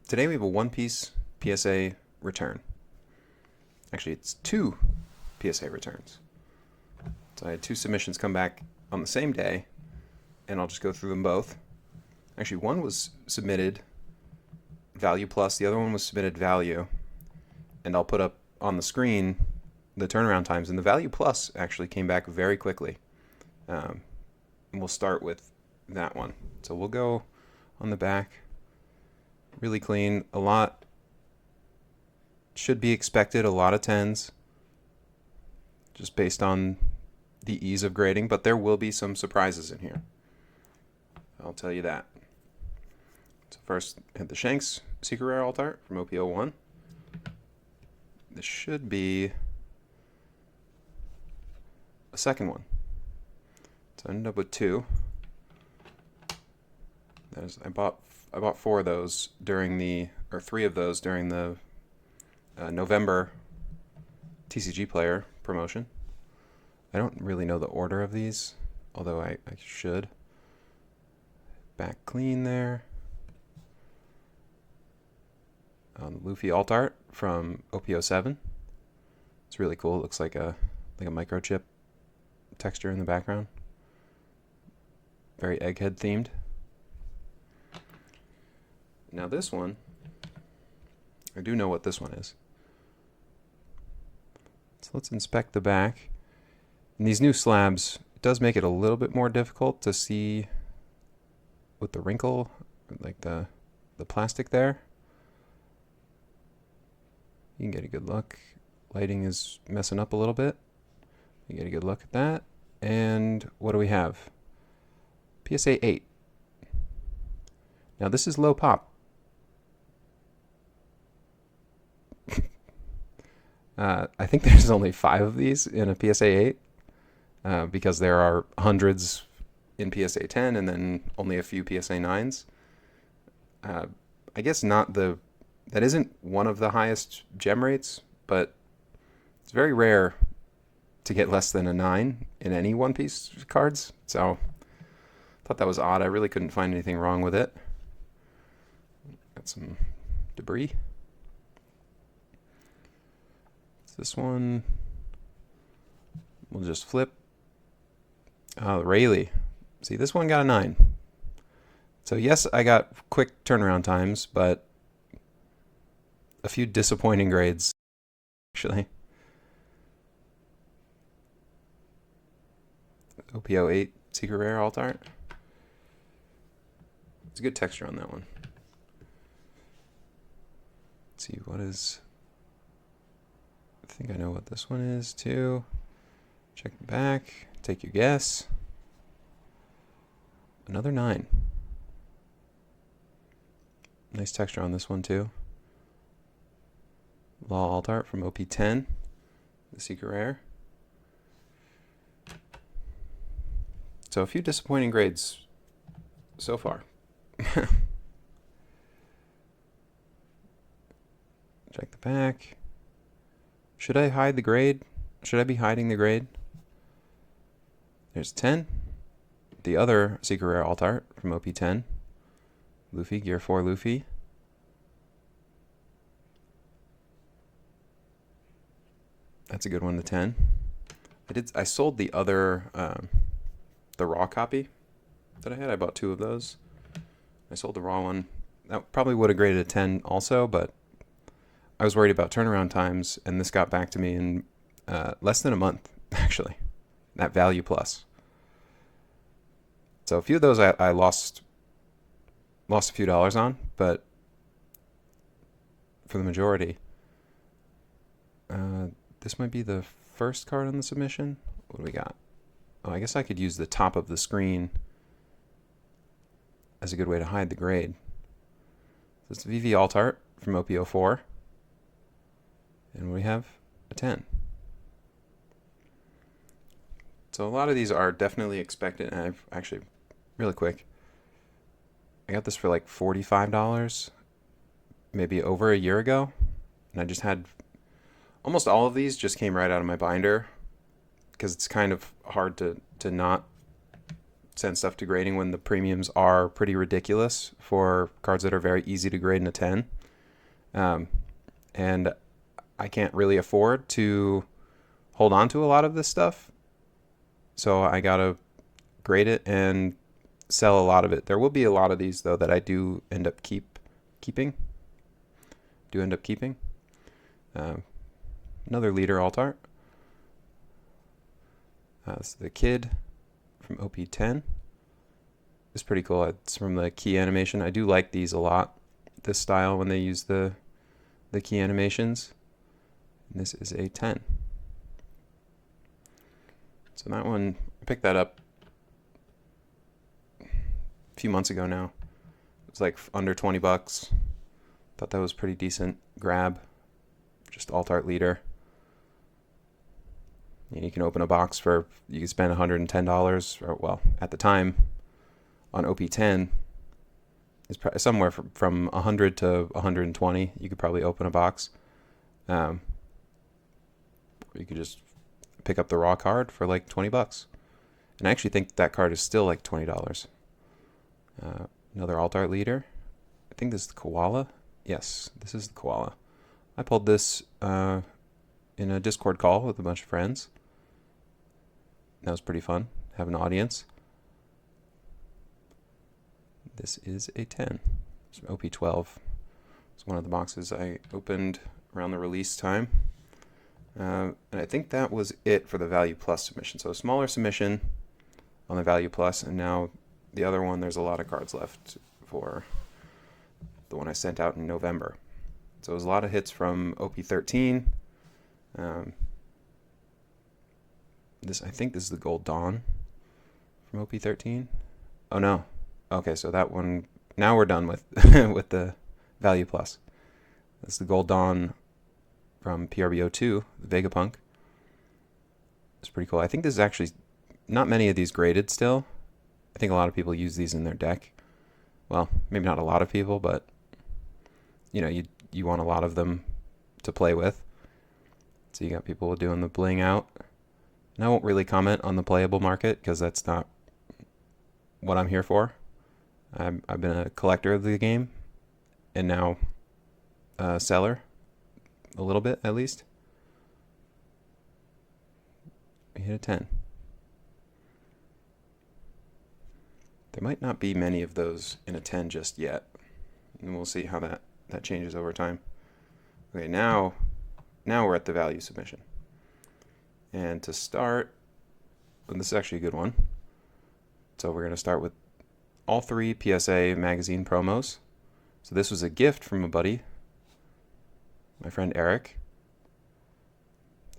Today we have a one-piece PSA return. Actually, it's two PSA returns. So I had two submissions come back on the same day, and I'll just go through them both. Actually, one was submitted value plus, the other one was submitted value, and I'll put up on the screen the turnaround times, and the value plus actually came back very quickly. And we'll start with that one. So we'll go on the back. Really clean. A lot should be expected. A lot of 10s. Just based on the ease of grading. But there will be some surprises in here. I'll tell you that. So first, hit the Shanks Secret Rare Alt Art from OP01. This should be a second one. So I ended up with two. I bought four of those three of those during the November TCG Player promotion. I don't really know the order of these, although I should. Back clean there. Luffy alt art from OP07. It's really cool. It looks like a microchip texture in the background. Very Egghead themed. Now this one, I do know what this one is. So let's inspect the back. And these new slabs, it does make it a little bit more difficult to see with the wrinkle, like the plastic there. You can get a good look. Lighting is messing up a little bit. You get a good look at that. And what do we have? PSA 8. Now this is low pop. I think there's only 5 of these in a PSA 8 because there are hundreds in PSA 10 and then only a few PSA 9s. I guess that isn't one of the highest gem rates, but it's very rare to get less than a 9 in any One Piece cards. So I thought that was odd. I really couldn't find anything wrong with it. Got some debris. This one, we'll just flip. Rayleigh. See, this one got a 9. So yes, I got quick turnaround times, but a few disappointing grades, actually. OP08 Secret Rare Alt Art. It's a good texture on that one. Let's see, what is... I think I know what this one is too. Check the back. Take your guess. Another 9. Nice texture on this one too. Law Alt Art from OP10. The Secret Rare. So a few disappointing grades so far. Check the back. Should I hide the grade? Should I be hiding the grade? There's 10. The other Secret Rare Alt Art from OP10. Luffy, Gear 4 Luffy. That's a good one, the 10. I sold the other, the raw copy that I had. I bought 2 of those. I sold the raw one. That probably would have graded a 10 also, but I was worried about turnaround times, and this got back to me in less than a month, actually. That value plus. So a few of those I lost a few dollars on, but for the majority, this might be the first card on the submission. What do we got? Oh, I guess I could use the top of the screen as a good way to hide the grade. So it's VV Alt Art from OP04. And we have a 10. So a lot of these are definitely expected. And I've actually, really quick, I got this for like $45, maybe over a year ago. And I just had, almost all of these just came right out of my binder because it's kind of hard to not send stuff to grading when the premiums are pretty ridiculous for cards that are very easy to grade in a 10. And I can't really afford to hold on to a lot of this stuff. So I got to grade it and sell a lot of it. There will be a lot of these, though, that I do end up keeping. Another leader alt art. It's the kid from OP10. It's pretty cool. It's from the key animation. I do like these a lot, this style, when they use the key animations. And this is a 10. So that one, I picked that up a few months ago now. It was like under 20 bucks. Thought that was pretty decent grab. Just alt art leader. You can open a box for, you can spend $110, or, well, at the time on OP10 is somewhere from 100 to 120. You could probably open a box. You could just pick up the raw card for like 20 bucks. And I actually think that card is still like $20. Another alt art leader. I think this is the koala. Yes, this is the koala. I pulled this in a Discord call with a bunch of friends. That was pretty fun. Have an audience. This is a 10. It's OP12. It's one of the boxes I opened around the release time. And I think that was it for the Value Plus submission. So a smaller submission on the Value Plus, and now the other one, there's a lot of cards left for the one I sent out in November. So it was a lot of hits from OP13. I think this is the Gold Dawn from OP13. Oh no. Okay, so that one, now we're done with with the Value Plus. This is the Gold Dawn from PRBO2, the Vegapunk. It's pretty cool. I think this is actually not many of these graded still. I think a lot of people use these in their deck. Well, maybe not a lot of people, but you want a lot of them to play with. So you got people doing the bling out. And I won't really comment on the playable market because that's not what I'm here for. I've been a collector of the game and now a seller, a little bit at least. We hit a 10. There might not be many of those in a 10 just yet. And we'll see how that changes over time. Okay, now we're at the value submission. And to start, and this is actually a good one. So we're going to start with all 3 PSA magazine promos. So this was a gift from a buddy, my friend Eric.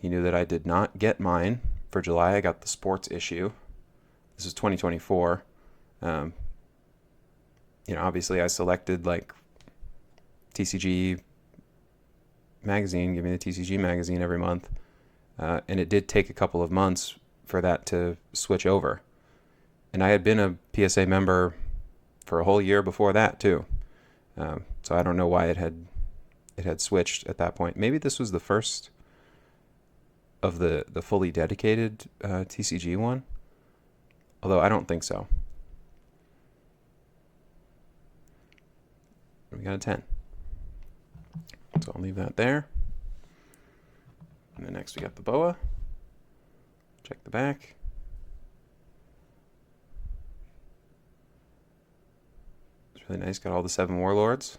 He knew that I did not get mine for July. I got the sports issue. This is 2024. Obviously I selected like TCG magazine, give me the TCG magazine every month. And it did take a couple of months for that to switch over. And I had been a PSA member for a whole year before that too. So I don't know why it had switched at that point. Maybe this was the first of the fully dedicated TCG one. Although I don't think so. We got a 10. So I'll leave that there. And then next we got the boa. Check the back. It's really nice. Got all the 7 warlords.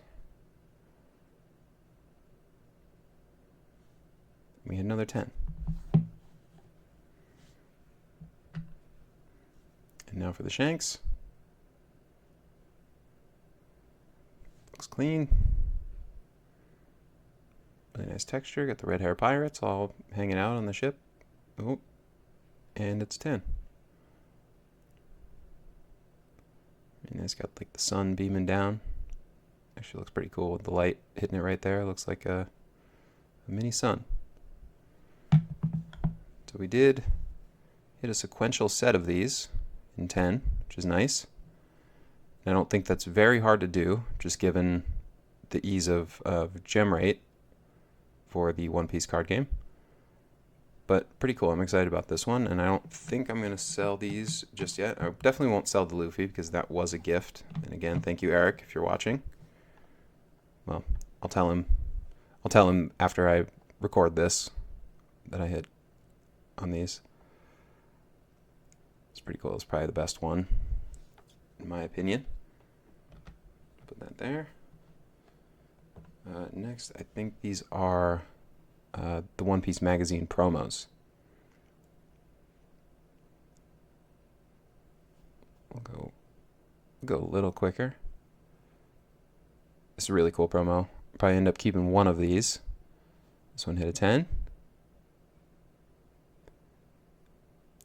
We had another 10. And now for the shanks. Looks clean. Really nice texture. Got the red hair pirates all hanging out on the ship. Oh, and it's 10. And it's got like the sun beaming down. Actually looks pretty cool with the light hitting it right there. Looks like a mini sun. So we did hit a sequential set of these in 10, which is nice. And I don't think that's very hard to do, just given the ease of gem rate for the One Piece card game. But pretty cool. I'm excited about this one, and I don't think I'm going to sell these just yet. I definitely won't sell the Luffy because that was a gift. And again, thank you, Eric, if you're watching. Well, I'll tell him after I record this that I hit on these. It's pretty cool. It's probably the best one, in my opinion. Put that there. Next, I think these are the One Piece magazine promos. We'll go a little quicker. It's a really cool promo. Probably end up keeping one of these. This one hit a 10.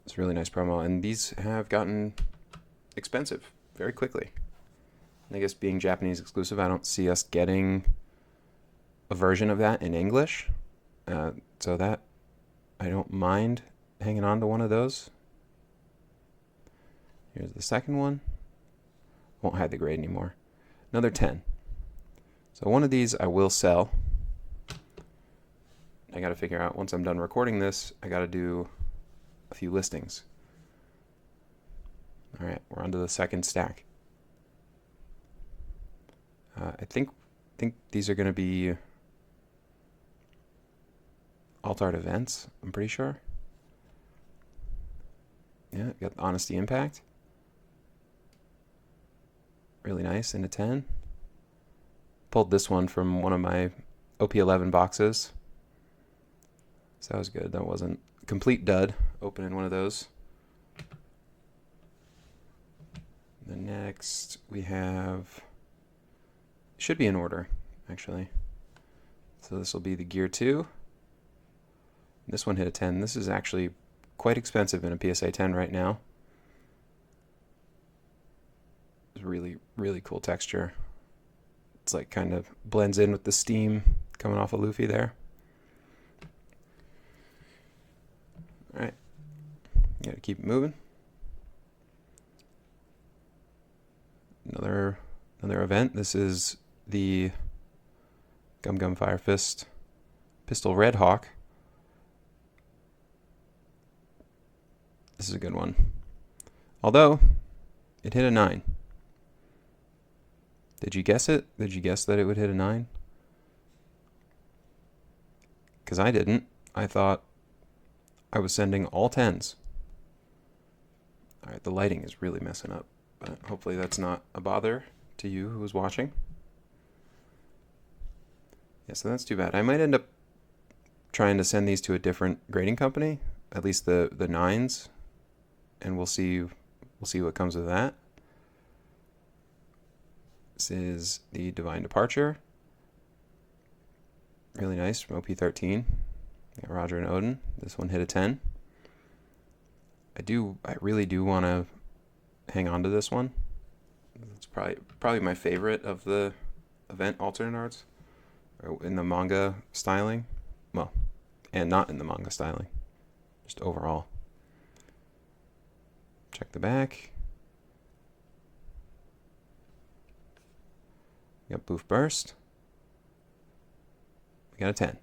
It's a really nice promo, and these have gotten expensive very quickly. I guess being Japanese exclusive, I don't see us getting a version of that in English. So that I don't mind hanging on to one of those. Here's the second one. Won't hide the grade anymore. Another 10. So one of these I will sell. I got to figure out, once I'm done recording this, I got to do a few listings. All right, we're on to the second stack. I think these are going to be alt art events, I'm pretty sure. Yeah, got the Honesty Impact. Really nice, in a 10. Pulled this one from one of my OP11 boxes. So that was good. That wasn't a complete dud, opening one of those. The next we have, should be in order, actually. So this will be the Gear 2. This one hit a 10. This is actually quite expensive in a PSA 10 right now. It's really, really cool texture. It's like kind of blends in with the steam coming off of Luffy there. All right, gotta keep it moving. Another event. This is the Gum Gum Fire Fist Pistol Red Hawk. This is a good one. Although, it hit a 9. Did you guess it? Did you guess that it would hit a 9? Because I didn't. I thought I was sending all 10s. Alright, the lighting is really messing up. But hopefully that's not a bother to you who was watching. Yeah, so that's too bad. I might end up trying to send these to a different grading company. At least the 9s. And we'll see what comes of that. This is the Divine Departure. Really nice from OP13. Got Roger and Odin. This one hit a 10. I really do want to hang on to this one. It's probably my favorite of the event alternate arts, or in the manga styling. Well, and not in the manga styling, just overall. Check the back. We got Boof Burst. We got a 10.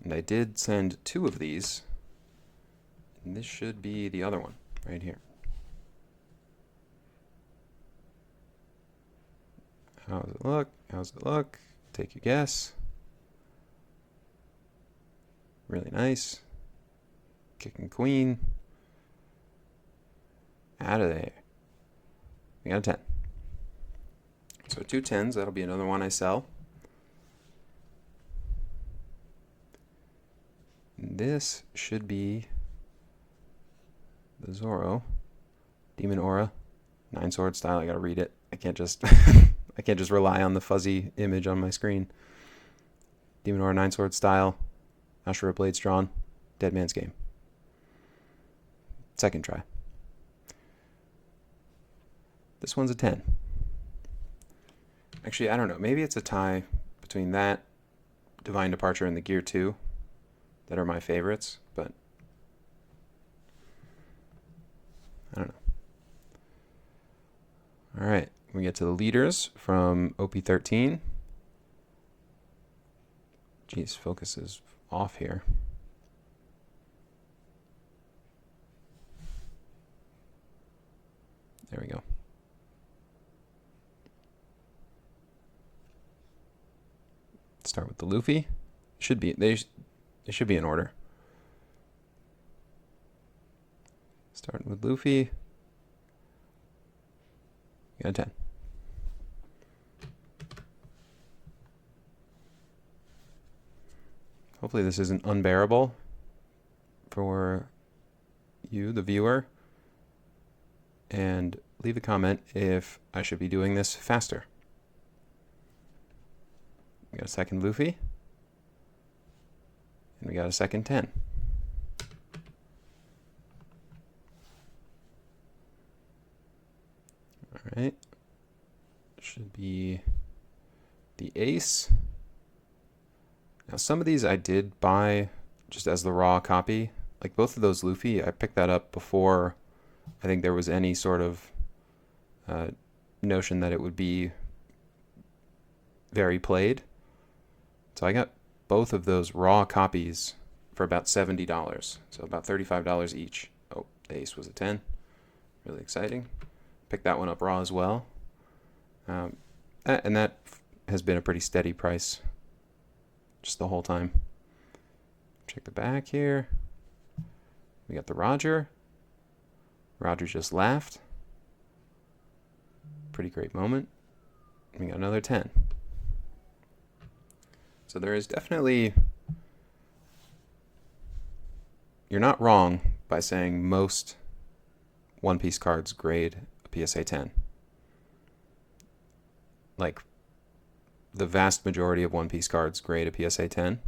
And I did send 2 of these. And this should be the other one right here. How does it look? How's it look? Take your guess. Really nice. Kicking Queen. Out of there. We got a 10. So 2 10s. That'll be another one I sell. This should be the Zoro Demon Aura 9-sword style. I gotta read it. I can't just I can't just rely on the fuzzy image on my screen. Demon Aura 9-sword style. Ashura blades drawn. Dead Man's Game. Second try. This one's a 10. Actually, I don't know. Maybe it's a tie between that, Divine Departure, and the Gear 2 that are my favorites, but I don't know. All right, we get to the leaders from OP13. Jeez, focus is off here. There we go. Start with the Luffy. They should be in order. Starting with Luffy. Got a 10. Hopefully this isn't unbearable for you, the viewer. And leave a comment if I should be doing this faster. We got a second Luffy. And we got a second 10. Alright. Should be the ace. Now some of these I did buy just as the raw copy. Like both of those Luffy, I picked that up before I think there was any sort of notion that it would be very played. So I got both of those raw copies for about $70. So about $35 each. Oh, the ace was a 10. Really exciting. Picked that one up raw as well. And that has been a pretty steady price just the whole time. Check the back here. We got the Roger. Roger just laughed. Pretty great moment. We got another 10. So there is definitely... You're not wrong by saying most One Piece cards grade a PSA 10. Like, the vast majority of One Piece cards grade a PSA 10.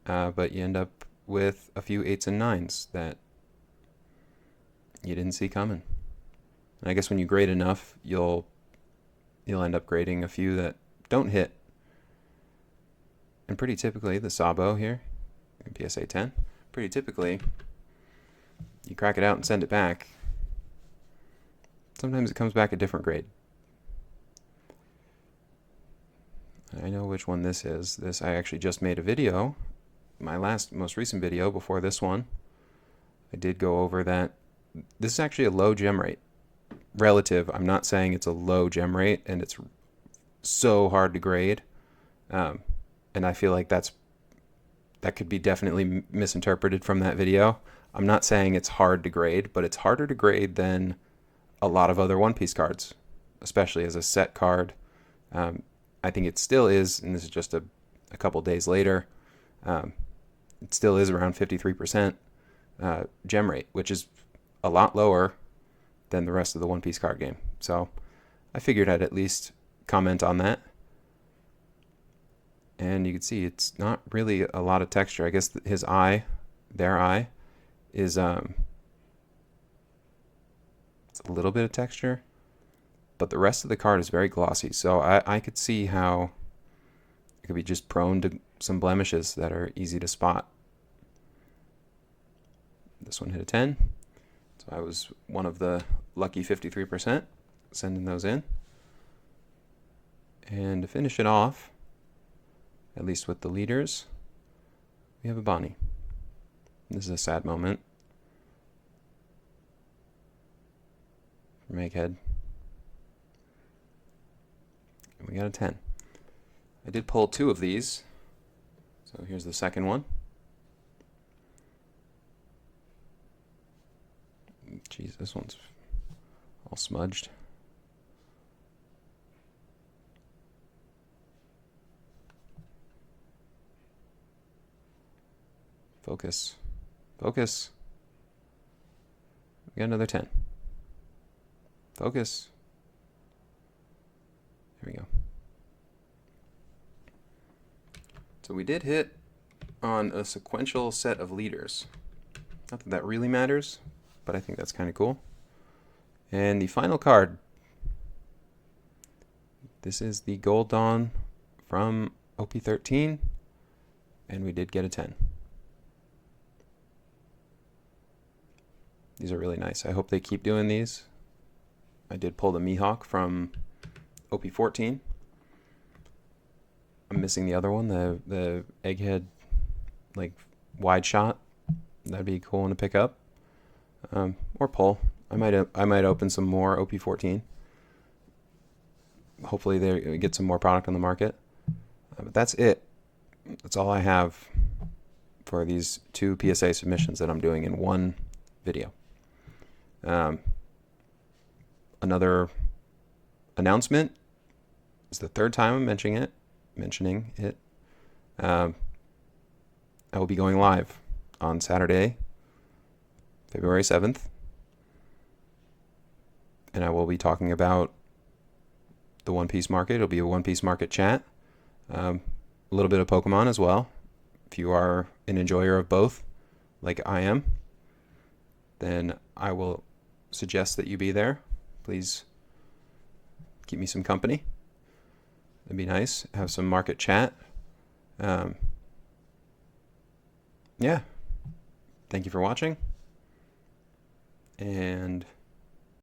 But you end up with a few 8s and 9s that you didn't see coming. And I guess when you grade enough, you'll end up grading a few that don't hit. And pretty typically, the Sabo here, PSA 10, pretty typically, you crack it out and send it back. Sometimes it comes back a different grade. I know which one this is. This, I actually just made a video. My most recent video before this one, I did go over that. This is actually a low gem rate. Relative, I'm not saying it's a low gem rate and it's so hard to grade. And I feel like that could be definitely misinterpreted from that video. I'm not saying it's hard to grade, but it's harder to grade than a lot of other One Piece cards, especially as a set card. I think it still is, and this is just a couple days later, it still is around 53% gem rate, which is a lot lower than the rest of the One Piece card game. So I figured I'd at least comment on that. And you can see it's not really a lot of texture. I guess his eye, their eye, is it's a little bit of texture, but the rest of the card is very glossy. So I could see how it could be just prone to some blemishes that are easy to spot. This one hit a 10. So I was one of the lucky 53% sending those in. And to finish it off, at least with the leaders, we have a Bonnie. This is a sad moment for Meghead. And we got a 10. I did pull 2 of these. So here's the second one. Jeez, this one's all smudged. Focus. Focus. We got another 10. Focus. There we go. So we did hit on a sequential set of leaders. Not that that really matters, but I think that's kind of cool. And the final card. This is the Gold Dawn from OP13, and we did get a 10. These are really nice. I hope they keep doing these. I did pull the Mihawk from OP14. I'm missing the other one, the Egghead like wide shot. That'd be a cool one to pick up. Or pull. I might open some more OP14. Hopefully they get some more product on the market. But that's it. That's all I have for these 2 PSA submissions that I'm doing in one video. Another announcement is the 3rd time I'm mentioning it. I will be going live on Saturday, February 7th, and I will be talking about the One Piece market. It'll be a One Piece market chat, a little bit of Pokemon as well. If you are an enjoyer of both, like I am, then I will suggest that you be there. Please keep me some company. It'd be nice. Have some market chat. Yeah. Thank you for watching. And